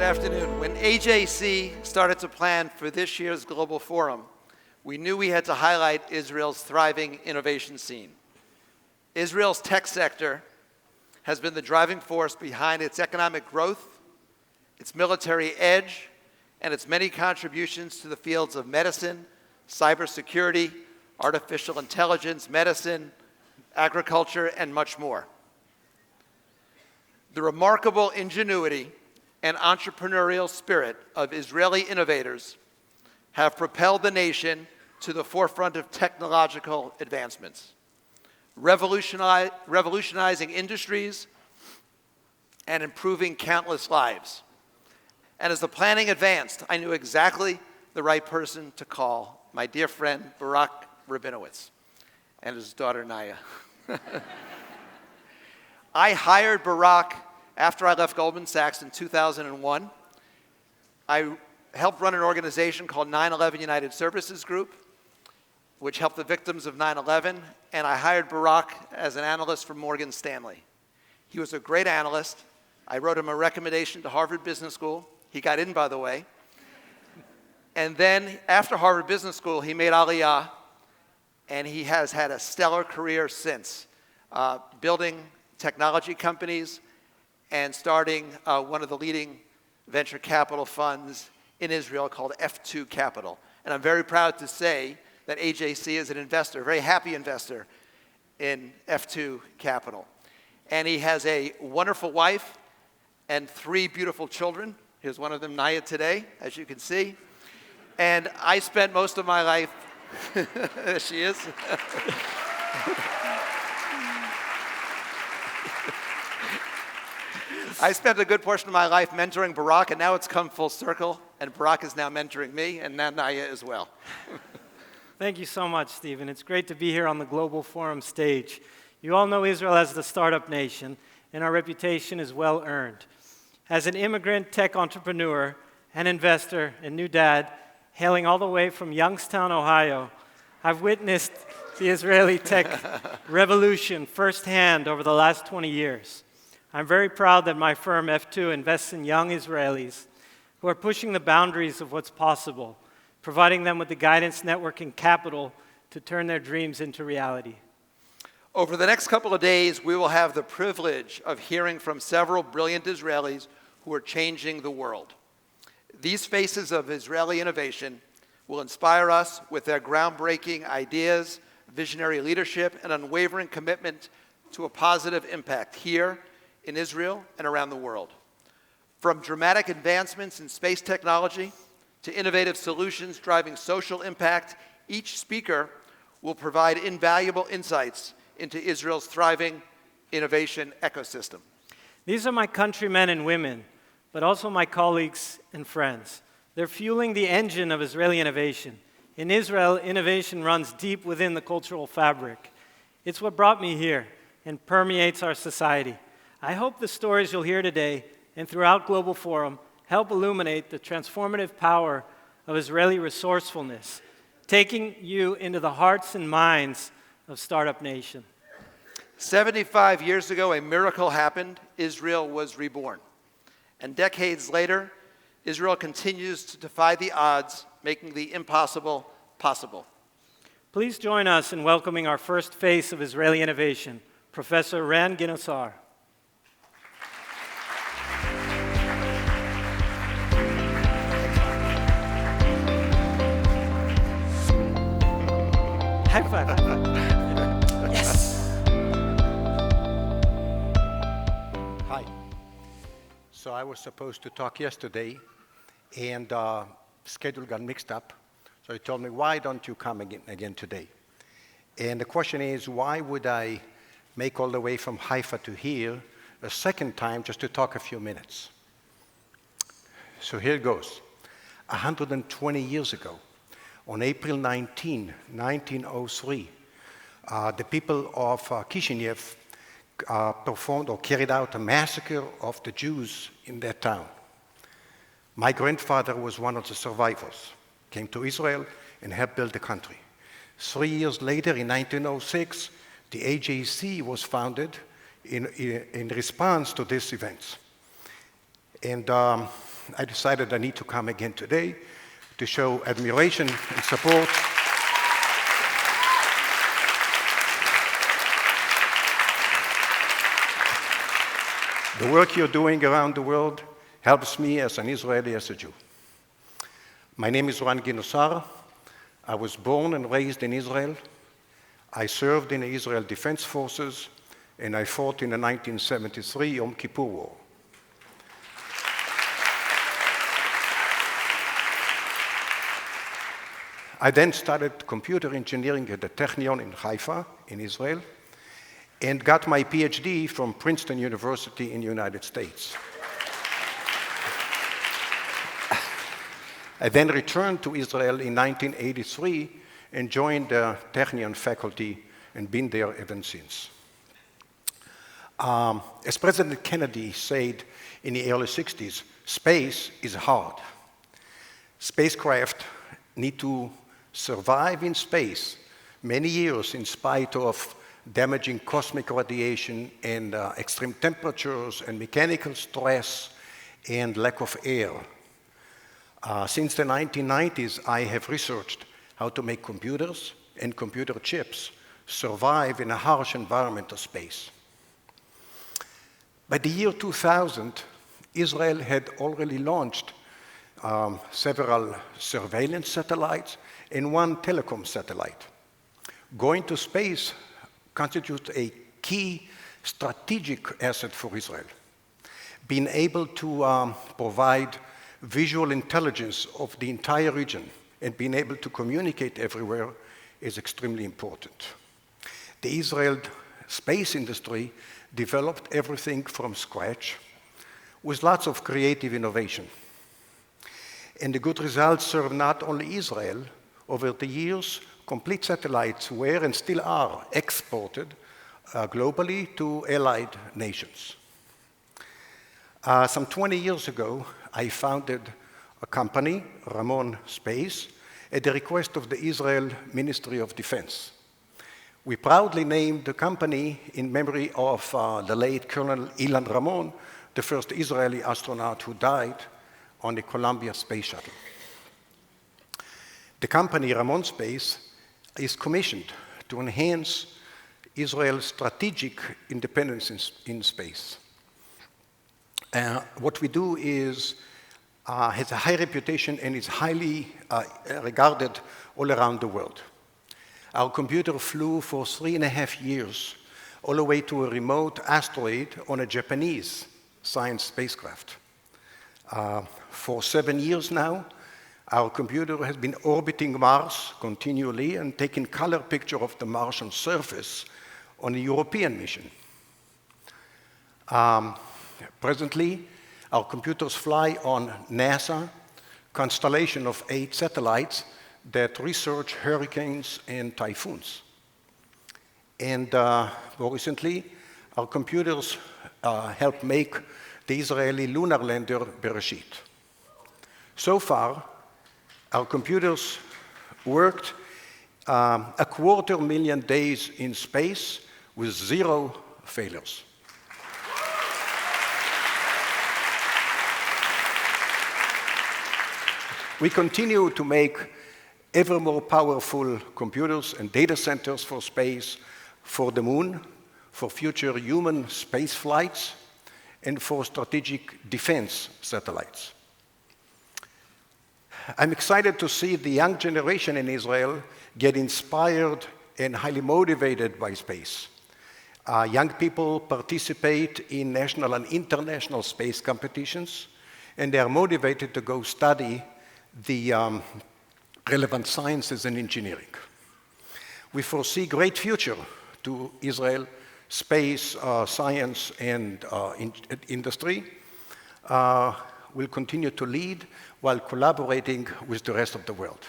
Good afternoon. When AJC started to plan for this year's Global Forum, we knew we had to highlight Israel's thriving innovation scene. Israel's tech sector has been the driving force behind its economic growth, its military edge, and its many contributions to the fields of medicine, cybersecurity, artificial intelligence, medicine, agriculture, and much more. The remarkable ingenuity and entrepreneurial spirit of Israeli innovators have propelled the nation to the forefront of technological advancements, revolutionizing industries and improving countless lives. And as the planning advanced, I knew exactly the right person to call, my dear friend Barak Rabinowitz and his daughter Naya. I hired Barak after I left Goldman Sachs in 2001. I helped run an organization called 9/11 United Services Group, which helped the victims of 9/11, and I hired Barak as an analyst for Morgan Stanley. He was a great analyst. I wrote him a recommendation to Harvard Business School. He got in, by the way. And then after Harvard Business School, he made Aliyah, and he has had a stellar career since, building technology companies and starting one of the leading venture capital funds in Israel called F2 Capital. And I'm very proud to say that AJC is an investor, a very happy investor in F2 Capital. And he has a wonderful wife and 3 beautiful children. Here's one of them, Naya, today, as you can see. And I spent most of my life, there she is. I spent a good portion of my life mentoring Barak, and now it's come full circle, and Barak is now mentoring me, and now Naya as well. Thank you so much, Steven. It's great to be here on the Global Forum stage. You all know Israel as the startup nation, and our reputation is well earned. As an immigrant tech entrepreneur and investor and new dad, hailing all the way from Youngstown, Ohio, I've witnessed the Israeli tech revolution firsthand over the last 20 years. I'm very proud that my firm, F2, invests in young Israelis who are pushing the boundaries of what's possible, providing them with the guidance, network, and capital to turn their dreams into reality. Over the next couple of days, we will have the privilege of hearing from several brilliant Israelis who are changing the world. These faces of Israeli innovation will inspire us with their groundbreaking ideas, visionary leadership, and unwavering commitment to a positive impact here in Israel and around the world. From dramatic advancements in space technology to innovative solutions driving social impact, each speaker will provide invaluable insights into Israel's thriving innovation ecosystem. These are my countrymen and women, but also my colleagues and friends. They're fueling the engine of Israeli innovation. In Israel, innovation runs deep within the cultural fabric. It's what brought me here and permeates our society. I hope the stories you'll hear today and throughout Global Forum help illuminate the transformative power of Israeli resourcefulness, taking you into the hearts and minds of Startup Nation. 75 years ago, a miracle happened. Israel was reborn. And decades later, Israel continues to defy the odds, making the impossible possible. Please join us in welcoming our first face of Israeli innovation, Professor Ran Ginosar. High five. Yes. Hi. So I was supposed to talk yesterday, and schedule got mixed up. So he told me, why don't you come again today? And the question is, why would I make all the way from Haifa to here a second time just to talk a few minutes? So here it goes. 120 years ago, on April 19, 1903, the people of Kishinev performed or carried out a massacre of the Jews in that town. My grandfather was one of the survivors, came to Israel and helped build the country. 3 years later, in 1906, the AJC was founded in response to these events. And I decided I need to come again today to show admiration and support the work you're doing around the world helps me as an Israeli, as a Jew. My name is Ran Ginosar. I was born and raised in Israel. I served in the Israel Defense Forces, and I fought in the 1973 Yom Kippur War. I then studied computer engineering at the Technion in Haifa, in Israel, and got my PhD from Princeton University in the United States. I then returned to Israel in 1983 and joined the Technion faculty and been there ever since. As President Kennedy said in the early 60s, space is hard. Spacecraft need to survive in space many years in spite of damaging cosmic radiation and extreme temperatures and mechanical stress and lack of air. Since the 1990s, I have researched how to make computers and computer chips survive in a harsh environment of space. By the year 2000, Israel had already launched several surveillance satellites and one telecom satellite. Going to space constitutes a key strategic asset for Israel. Being able to provide visual intelligence of the entire region and being able to communicate everywhere is extremely important. The Israel space industry developed everything from scratch with lots of creative innovation. And the good results serve not only Israel. Over the years, complete satellites were and still are exported globally to allied nations. Some 20 years ago, I founded a company, Ramon.Space, at the request of the Israel Ministry of Defense. We proudly named the company in memory of the late Colonel Ilan Ramon, the first Israeli astronaut who died on the Columbia Space Shuttle. The company, Ramon.Space, is commissioned to enhance Israel's strategic independence in space. What we do is has a high reputation and is highly regarded all around the world. Our computer flew for 3.5 years all the way to a remote asteroid on a Japanese science spacecraft. For 7 years now, our computer has been orbiting Mars continually and taking color picture of the Martian surface on a European mission. Presently, our computers fly on NASA constellation of 8 satellites that research hurricanes and typhoons. And more recently, our computers help make the Israeli lunar lander Bereshit. So far, our computers worked 250,000 days in space with 0 failures. We continue to make ever more powerful computers and data centers for space, for the moon, for future human space flights, and for strategic defense satellites. I'm excited to see the young generation in Israel get inspired and highly motivated by space. Young people participate in national and international space competitions, and they are motivated to go study the relevant sciences and engineering. We foresee great future to Israel space, science, and industry. Will continue to lead while collaborating with the rest of the world.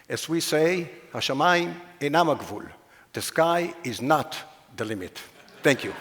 As we say, השמיים אינם הגבול. The sky is not the limit. Thank you.